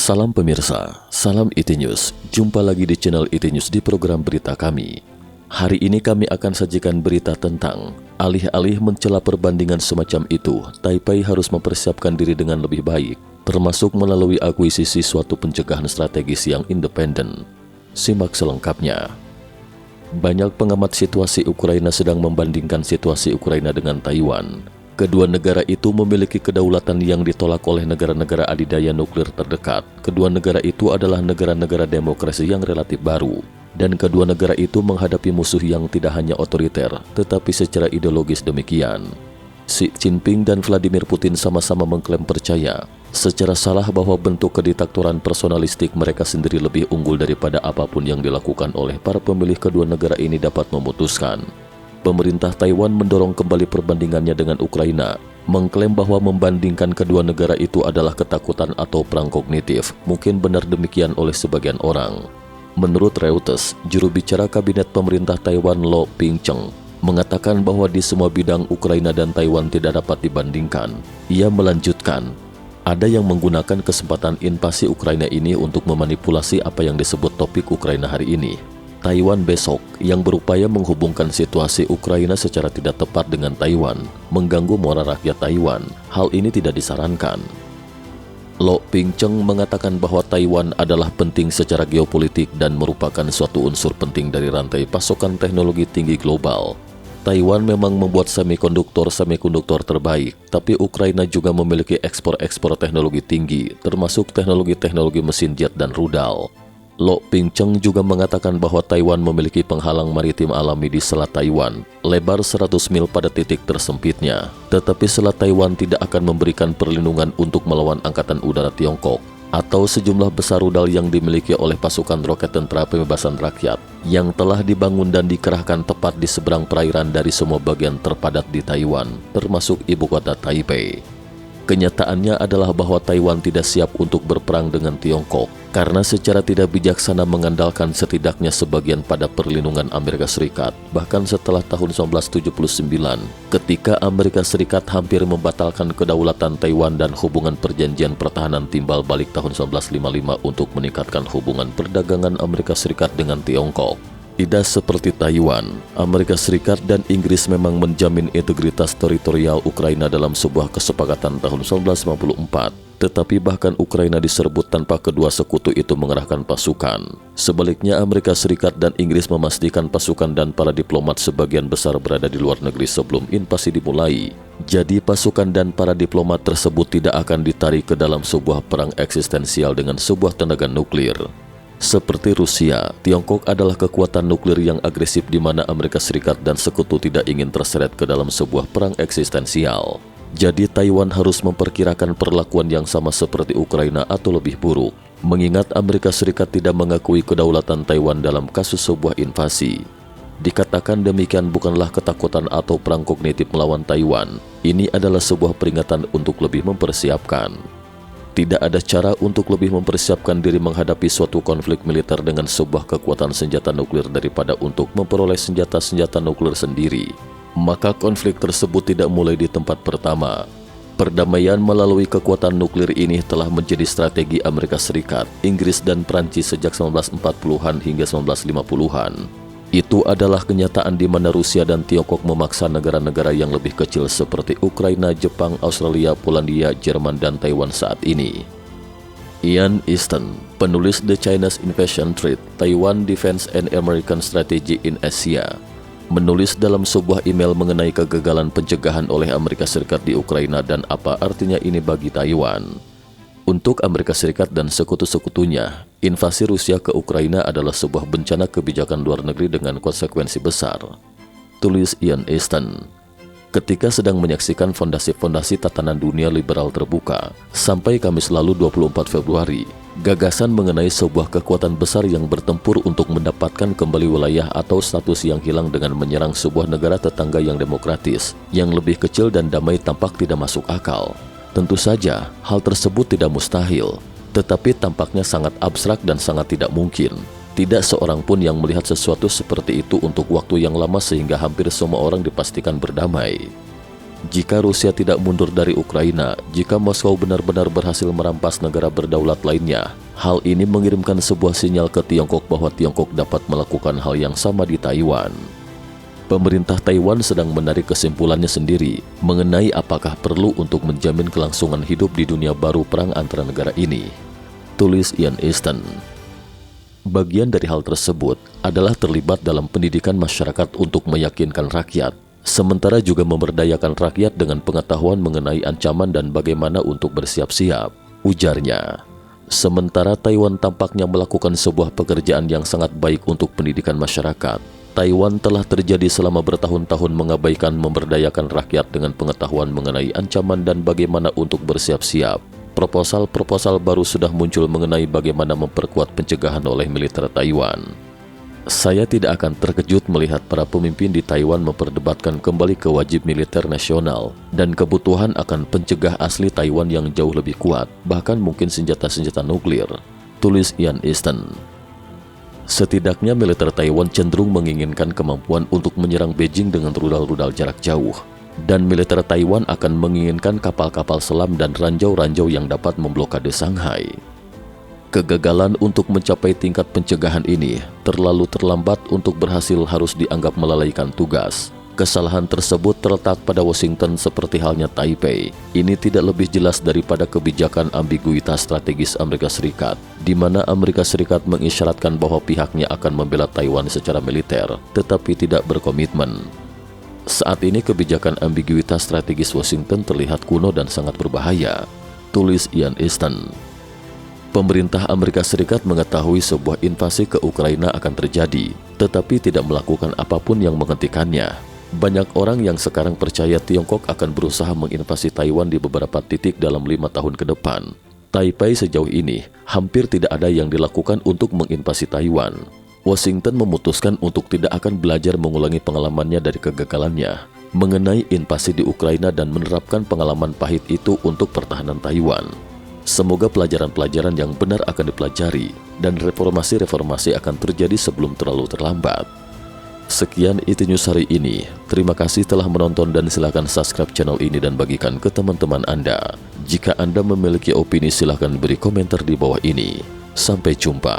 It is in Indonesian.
Salam pemirsa, salam IT News. Jumpa lagi di channel IT News di program berita kami. Hari ini kami akan sajikan berita tentang alih-alih mencela perbandingan semacam itu, Taipei harus mempersiapkan diri dengan lebih baik, termasuk melalui akuisisi suatu pencegahan strategis yang independen. Simak selengkapnya. Banyak pengamat situasi Ukraina sedang membandingkan situasi Ukraina dengan Taiwan. Kedua negara itu memiliki kedaulatan yang ditolak oleh negara-negara adidaya nuklir terdekat. Kedua negara itu adalah negara-negara demokrasi yang relatif baru. Dan kedua negara itu menghadapi musuh yang tidak hanya otoriter, tetapi secara ideologis demikian. Xi Jinping dan Vladimir Putin sama-sama mengklaim percaya secara salah bahwa bentuk kediktatoran personalistik mereka sendiri lebih unggul daripada apapun yang dilakukan oleh para pemilih kedua negara ini dapat memutuskan. Pemerintah Taiwan mendorong kembali perbandingannya dengan Ukraina, mengklaim bahwa membandingkan kedua negara itu adalah ketakutan atau perang kognitif. Mungkin benar demikian oleh sebagian orang. Menurut Reuters, juru bicara kabinet pemerintah Taiwan Lo Ping-cheng mengatakan bahwa di semua bidang Ukraina dan Taiwan tidak dapat dibandingkan. Ia melanjutkan, ada yang menggunakan kesempatan invasi Ukraina ini untuk memanipulasi apa yang disebut topik Ukraina hari ini. Taiwan besok, yang berupaya menghubungkan situasi Ukraina secara tidak tepat dengan Taiwan, mengganggu moral rakyat Taiwan. Hal ini tidak disarankan. Lo Ping-cheng mengatakan bahwa Taiwan adalah penting secara geopolitik dan merupakan suatu unsur penting dari rantai pasokan teknologi tinggi global. Taiwan memang membuat semikonduktor terbaik, tapi Ukraina juga memiliki ekspor teknologi tinggi, termasuk teknologi mesin jet dan rudal. Lo Ping-cheng juga mengatakan bahwa Taiwan memiliki penghalang maritim alami di Selat Taiwan, lebar 100 mil pada titik tersempitnya. Tetapi Selat Taiwan tidak akan memberikan perlindungan untuk melawan Angkatan Udara Tiongkok atau sejumlah besar rudal yang dimiliki oleh pasukan roket Tentara Pembebasan Rakyat yang telah dibangun dan dikerahkan tepat di seberang perairan dari semua bagian terpadat di Taiwan, termasuk ibu kota Taipei. Kenyataannya adalah bahwa Taiwan tidak siap untuk berperang dengan Tiongkok karena secara tidak bijaksana mengandalkan setidaknya sebagian pada perlindungan Amerika Serikat. Bahkan setelah tahun 1979, ketika Amerika Serikat hampir membatalkan kedaulatan Taiwan dan hubungan perjanjian pertahanan timbal balik tahun 1955 untuk meningkatkan hubungan perdagangan Amerika Serikat dengan Tiongkok. Tidak seperti Taiwan, Amerika Serikat dan Inggris memang menjamin integritas teritorial Ukraina dalam sebuah kesepakatan tahun 1954. Tetapi bahkan Ukraina diserbu tanpa kedua sekutu itu mengerahkan pasukan. Sebaliknya Amerika Serikat dan Inggris memastikan pasukan dan para diplomat sebagian besar berada di luar negeri sebelum invasi dimulai. Jadi pasukan dan para diplomat tersebut tidak akan ditarik ke dalam sebuah perang eksistensial dengan sebuah tenaga nuklir. Seperti Rusia, Tiongkok adalah kekuatan nuklir yang agresif di mana Amerika Serikat dan sekutu tidak ingin terseret ke dalam sebuah perang eksistensial. Jadi Taiwan harus memperkirakan perlakuan yang sama seperti Ukraina atau lebih buruk, mengingat Amerika Serikat tidak mengakui kedaulatan Taiwan dalam kasus sebuah invasi. Dikatakan demikian bukanlah ketakutan atau perang kognitif melawan Taiwan. Ini adalah sebuah peringatan untuk lebih mempersiapkan. Tidak ada cara untuk lebih mempersiapkan diri menghadapi suatu konflik militer dengan sebuah kekuatan senjata nuklir daripada untuk memperoleh senjata nuklir sendiri. Maka konflik tersebut tidak mulai di tempat pertama. Perdamaian melalui kekuatan nuklir ini telah menjadi strategi Amerika Serikat, Inggris dan Prancis sejak 1940-an hingga 1950-an. Itu adalah kenyataan di mana Rusia dan Tiongkok memaksa negara-negara yang lebih kecil seperti Ukraina, Jepang, Australia, Polandia, Jerman, dan Taiwan saat ini. Ian Easton, penulis The China's Invasion Threat, Taiwan Defense and American Strategy in Asia, menulis dalam sebuah email mengenai kegagalan pencegahan oleh Amerika Serikat di Ukraina dan apa artinya ini bagi Taiwan. Untuk Amerika Serikat dan sekutu-sekutunya, invasi Rusia ke Ukraina adalah sebuah bencana kebijakan luar negeri dengan konsekuensi besar. Tulis Ian Easton. Ketika sedang menyaksikan fondasi-fondasi tatanan dunia liberal terbuka, sampai Kamis lalu 24 Februari, gagasan mengenai sebuah kekuatan besar yang bertempur untuk mendapatkan kembali wilayah atau status yang hilang dengan menyerang sebuah negara tetangga yang demokratis, yang lebih kecil dan damai tampak tidak masuk akal. Tentu saja, hal tersebut tidak mustahil, tetapi tampaknya sangat abstrak dan sangat tidak mungkin. Tidak seorang pun yang melihat sesuatu seperti itu untuk waktu yang lama sehingga hampir semua orang dipastikan berdamai. Jika Rusia tidak mundur dari Ukraina, jika Moskow benar-benar berhasil merampas negara berdaulat lainnya, hal ini mengirimkan sebuah sinyal ke Tiongkok bahwa Tiongkok dapat melakukan hal yang sama di Taiwan. Pemerintah Taiwan sedang menarik kesimpulannya sendiri mengenai apakah perlu untuk menjamin kelangsungan hidup di dunia baru perang antara negara ini. Tulis Ian Easton. Bagian dari hal tersebut adalah terlibat dalam pendidikan masyarakat untuk meyakinkan rakyat, sementara juga memberdayakan rakyat dengan pengetahuan mengenai ancaman dan bagaimana untuk bersiap-siap, ujarnya. Sementara Taiwan tampaknya melakukan sebuah pekerjaan yang sangat baik untuk pendidikan masyarakat, Taiwan telah terjadi selama bertahun-tahun mengabaikan memberdayakan rakyat dengan pengetahuan mengenai ancaman dan bagaimana untuk bersiap-siap. Proposal-proposal baru sudah muncul mengenai bagaimana memperkuat pencegahan oleh militer Taiwan. Saya tidak akan terkejut melihat para pemimpin di Taiwan memperdebatkan kembali kewajib militer nasional dan kebutuhan akan pencegah asli Taiwan yang jauh lebih kuat, bahkan mungkin senjata-senjata nuklir, tulis Ian Easton. Setidaknya militer Taiwan cenderung menginginkan kemampuan untuk menyerang Beijing dengan rudal-rudal jarak jauh, dan militer Taiwan akan menginginkan kapal-kapal selam dan ranjau-ranjau yang dapat memblokade Shanghai. Kegagalan untuk mencapai tingkat pencegahan ini terlalu terlambat untuk berhasil harus dianggap melalaikan tugas. Kesalahan tersebut terletak pada Washington seperti halnya Taipei. Ini tidak lebih jelas daripada kebijakan ambiguitas strategis Amerika Serikat, di mana Amerika Serikat mengisyaratkan bahwa pihaknya akan membela Taiwan secara militer, tetapi tidak berkomitmen. Saat ini kebijakan ambiguitas strategis Washington terlihat kuno dan sangat berbahaya, tulis Ian Easton. Pemerintah Amerika Serikat mengetahui sebuah invasi ke Ukraina akan terjadi, tetapi tidak melakukan apapun yang menghentikannya. Banyak orang yang sekarang percaya Tiongkok akan berusaha menginvasi Taiwan di beberapa titik dalam 5 tahun ke depan. Taipei sejauh ini hampir tidak ada yang dilakukan untuk menginvasi Taiwan. Washington memutuskan untuk tidak akan belajar mengulangi pengalamannya dari kegagalannya mengenai invasi di Ukraina dan menerapkan pengalaman pahit itu untuk pertahanan Taiwan. Semoga pelajaran-pelajaran yang benar akan dipelajari dan reformasi-reformasi akan terjadi sebelum terlalu terlambat. Sekian IT News hari ini. Terima kasih telah menonton dan silakan subscribe channel ini dan bagikan ke teman-teman Anda. Jika Anda memiliki opini silakan beri komentar di bawah ini. Sampai jumpa.